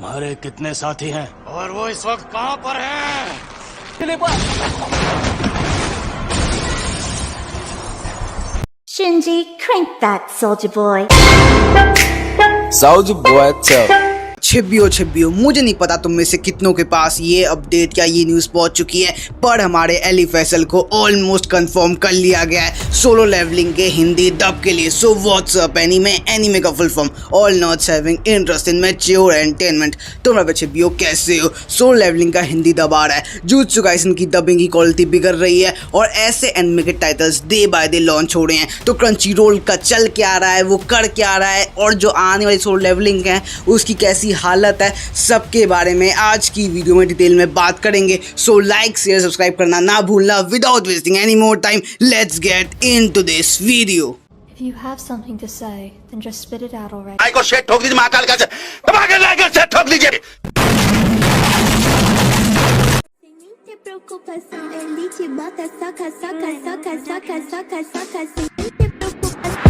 तुम्हारे कितने साथी हैं और वो इस वक्त कहाँ पर हैं? Shinji, crank that, soldier boy. Soldier boy, tell. छिब्बियो मुझे नहीं पता तुम में से कितनों के पास ये अपडेट या ये न्यूज़ पहुंच चुकी है, पर हमारे एली फैसल को ऑलमोस्ट कंफर्म कर लिया गया है सोलो लेवलिंग के हिंदी डब के लिए। सो व्हाट्स अप एनीमे का full form all nuts having interest in mature entertainment. तुम्हारे छिब्बियो कैसे हो? सोलो लेवलिंग का हिंदी डब आ रहा है, जुजुत्सु काइसन की डबिंग की क्वालिटी बिगड़ रही है और ऐसे एनिमे के titles day by day launch हो रहे हैं। तो क्रंचीरोल का चल क्या रहा है, वो कर क्या रहा है और जो आने वाली सोलो लेवलिंग है उसकी कैसी हालत है, सबके बारे में आज की वीडियो में डिटेल में बात करेंगे। सो लाइक शेयर सब्सक्राइब करना ना भूलना। Without wasting any more time, let's get into this video. If you have something to say, then just spit it out already. आई को शेट ठोक दीजिए, महाकाल का धमाके लाकर शेट ठोक दीजिए। Te preocupação, ele te bota, soca, soca, soca, soca, soca, soca, sem te preocupação.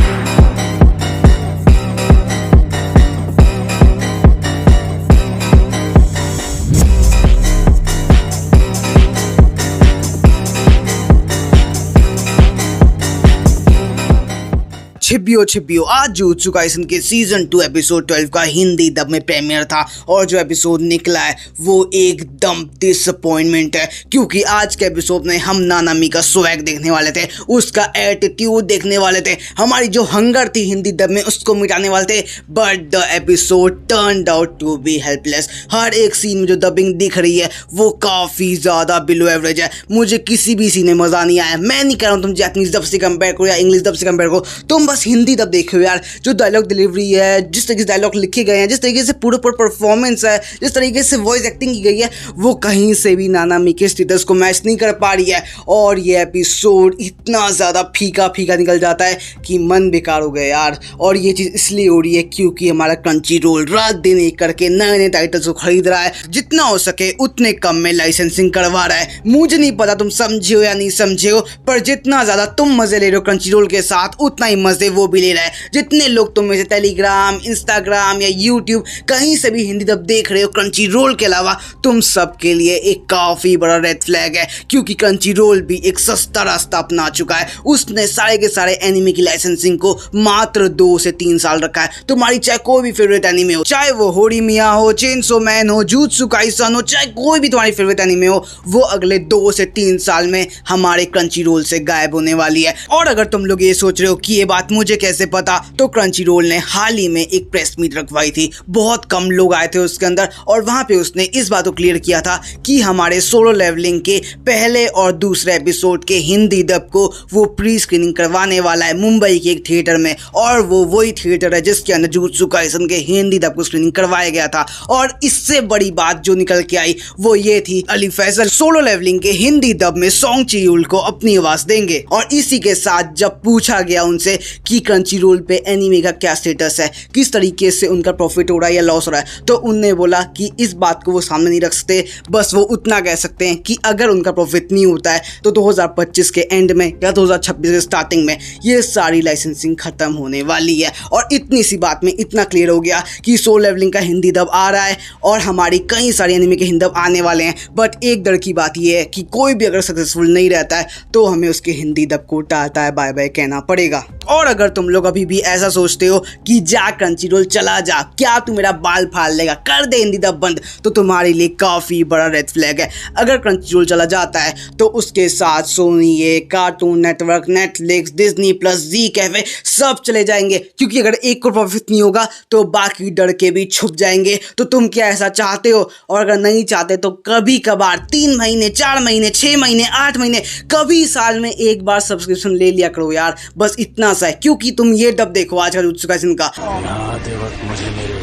छिब्बियो आज jujutsu Kaisen के season 2 episode 12 का हिंदी डब में प्रीमियर था और जो एपिसोड निकला है वो एकदम डिसअपॉइंटमेंट है, क्योंकि आज के एपिसोड में हम नानामी का स्वैग देखने वाले थे, उसका एटीट्यूड देखने वाले थे, हमारी जो हंगर थी हिंदी डब में उसको मिटाने वाले थे। But the episode turned out to be helpless. हर एक सीन में जो डबिंग दिख रही है वो काफ़ी ज़्यादा बिलो एवरेज है। मुझे किसी भी सीन में मज़ा नहीं आया। मैं नहीं कह रहा हूँ तुम जैपनीज डब से कंपेयर करो या इंग्लिश डब से कंपेयर करो, तुम बस हिंदी डब देखो यार। जो डायलॉग डिलीवरी है, जिस तरीके से डायलॉग लिखे गए हैं, जिस तरीके से पूरा परफॉर्मेंस है, जिस तरीके से वॉइस एक्टिंग की गई है, वो कहीं से भी नानामी के स्टेटस को मैच नहीं कर पा रही है। और ये एपिसोड इतना ज़्यादा फीका निकल जाता है कि मन बेकार हो गया यार। और ये चीज़ इसलिए हो रही है क्योंकि हमारा क्रंचीरोल रात दिन एक करके नए टाइटल्स को खरीद रहा है, जितना हो सके उतने कम में लाइसेंसिंग करवा रहा है। मुझे नहीं पता तुम समझे हो या नहीं समझे हो, पर जितना ज़्यादा तुम मज़े ले रहे हो क्रंचीरोल के साथ, उतना ही मज़े वो भी ले रहा है। जितने लोग तुम में से टेलीग्राम, इंस्टाग्राम या यूट्यूब कहीं से भी हिंदी डब देख रहे हो क्रंचीरोल के अलावा, तुम सब के लिए एक काफ़ी बड़ा रेड फ्लैग है, क्योंकि क्रंचीरोल भी एक सस्ता रास्ता अपना चुका है। उसने सारे के सारे एनिमे की लाइसेंसिंग को मात्र 2 से 3 साल रखा है। तुम्हारी चाहे कोई भी फेवरेट एनिमे हो, चाहे वो होरीमिया हो, चेनसो मैन हो, जुजुत्सु काइसन हो, चाहे कोई भी तुम्हारी फेवरेट एनिमे हो, वो अगले 2 से 3 साल में हमारे क्रंचीरोल से गायब होने वाली है। और अगर तुम लोग ये सोच रहे हो कि ये बात मुझे कैसे पता, तो क्रंचीरोल ने हाल ही में एक प्रेस मीट रखवाई थी। बहुत कम लोग आए थे उसके अंदर और वहां पे उसने इस बात को क्लियर किया था कि हमारे सोलो लेवलिंग के पहले और दूसरे एपिसोड के हिंदी डब को वो प्री स्क्रीनिंग करवाने वाला है मुंबई के एक थिएटर में। और वो वही थिएटर है जिसके अंदर जुजुत्सु काइसन के हिंदी डब को स्क्रीनिंग करवाया गया था। और इससे बड़ी बात जो निकल के आई वो ये थी, अली फैसल सोलो लेवलिंग के हिंदी डब में सोंग चियुल को अपनी आवाज देंगे। और इसी के साथ जब पूछा गया उनसे कि क्रंचीरोल पे एनीमे का क्या स्टेटस है, किस तरीके से उनका प्रॉफिट हो रहा है या लॉस हो रहा है, तो उनने बोला कि इस बात को वो सामने नहीं रख सकते। बस वो उतना कह सकते हैं कि अगर उनका प्रॉफिट नहीं होता है तो 2025 के एंड में या 2026 के स्टार्टिंग में ये सारी लाइसेंसिंग खत्म होने वाली है। और इतनी सी बात में इतना क्लियर हो गया कि सोलो लेवलिंग का हिंदी डब आ रहा है और हमारी कई सारी एनीमे के हिंदी डब आने वाले हैं। बट एक डर की बात यह है कि कोई भी अगर सक्सेसफुल नहीं रहता है तो हमें उसके हिंदी डब को टाटा बाय बाय कहना पड़ेगा। और अगर तुम लोग अभी भी ऐसा सोचते हो कि जा क्रंचीरोल चला जा, क्या तू मेरा बाल फाड़ लेगा, कर दे हिंदी डब बंद, तो तुम्हारे लिए काफ़ी बड़ा रेड फ्लैग है। अगर क्रंचीरोल चला जाता है तो उसके साथ Sony, Cartoon Network, Netflix, Disney Plus, Zee Cafe सब चले जाएंगे, क्योंकि अगर एक को प्रॉफिट नहीं होगा तो बाकी डर के भी छुप जाएंगे। तो तुम क्या ऐसा चाहते हो? और अगर नहीं चाहते तो कभी कभार 3 महीने, 4 महीने, 6 महीने, 8 महीने, कभी साल में एक बार सब्सक्रिप्शन ले लिया करो यार। बस इतना सा है, क्योंकि तुम ये डब देखो आज का जुजुत्सु काइसन का। यहाँ आते वक्त मुझे मेरे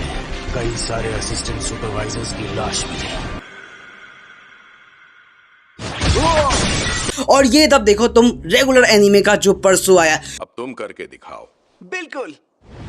कई सारे असिस्टेंट सुपरवाइजर्स की लाश मिली। और ये डब देखो तुम रेगुलर एनीमे का जो परसों आया। अब तुम करके दिखाओ। बिल्कुल,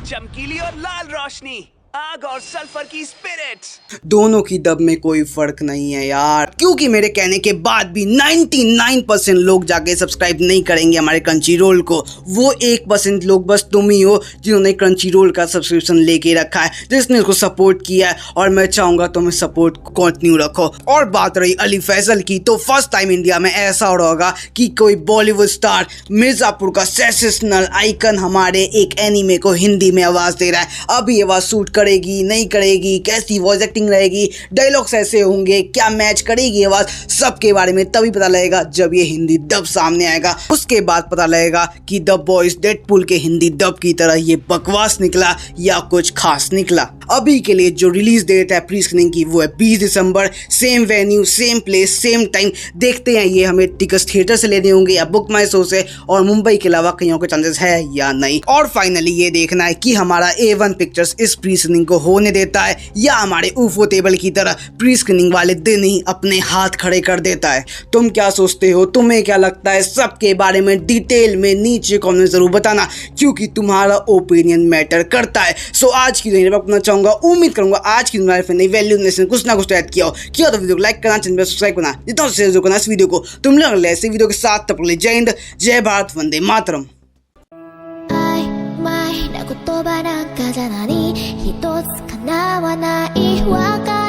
चमकीली और लाल रोशनी, आग और सल्फर की स्पिरिट। दोनों की दब में कोई फर्क नहीं है यार, क्योंकि मेरे कहने के बाद भी 99% लोग जाके सब्सक्राइब नहीं करेंगे हमारे क्रंची रोल को। वो 1% लोग बस तुम ही हो जिन्होंने क्रंची रोल का सब्सक्रिप्शन लेके रखा है, जिसने उसको सपोर्ट किया है, और मैं चाहूंगा तुम इस सपोर्ट को कंटिन्यू रखो। और बात रही अली फैसल की, तो फर्स्ट टाइम इंडिया में ऐसा हो रहा होगा कि कोई बॉलीवुड स्टार मिर्जापुर का सेंसेशनल आइकन हमारे एक एनीमे को हिंदी में आवाज दे रहा है। अब ये आवाज सूट करेगी नहीं करेगी, कैसी वॉइस एक्टिंग रहेगी, डायलॉग्स ऐसे होंगे, क्या मैच करेगी आवाज, सबके बारे में तभी पता लगेगा जब ये हिंदी डब सामने आएगा। उसके बाद पता लगेगा कि द बॉयज डेडपूल के हिंदी डब की तरह ये बकवास निकला या कुछ खास निकला। अभी के लिए जो रिलीज डेट है प्री स्क्रीनिंग की वो है 20 दिसंबर, same venue, same place, same time. देखते हैं ये हमें टिकट थिएटर से लेने होंगे या बुक माई शो से, और मुंबई के अलावा कहीं के चांसेस है या नहीं। और फाइनली ये देखना है कि हमारा A1 पिक्चर्स इस प्री स्क्रीनिंग को होने देता है या हमारे ऊफो टेबल की तरह प्री स्क्रीनिंग वाले दिन ही अपने हाथ खड़े कर देता है। तुम क्या सोचते हो, तुम्हें क्या लगता है, सबके बारे में डिटेल में नीचे कमेंट जरूर बताना, क्योंकि तुम्हारा ओपिनियन मैटर करता है। सो आज की वीडियो अपना चाहूंगा, उम्मीद करूंगा आज की नई वैल्यू ने कुछ ना कुछ ऐड किया हो। किया तो वीडियो को लाइक करना, चैनल पर सब्सक्राइब करना, जितना शेयर करना इस वीडियो को। तुम लोग ऐसे वीडियो के साथ, तब तक के लिए जय हिंद, जय भारत, वंदे मातरम। 曖昧な言葉なんかじゃ何一つ叶わないわか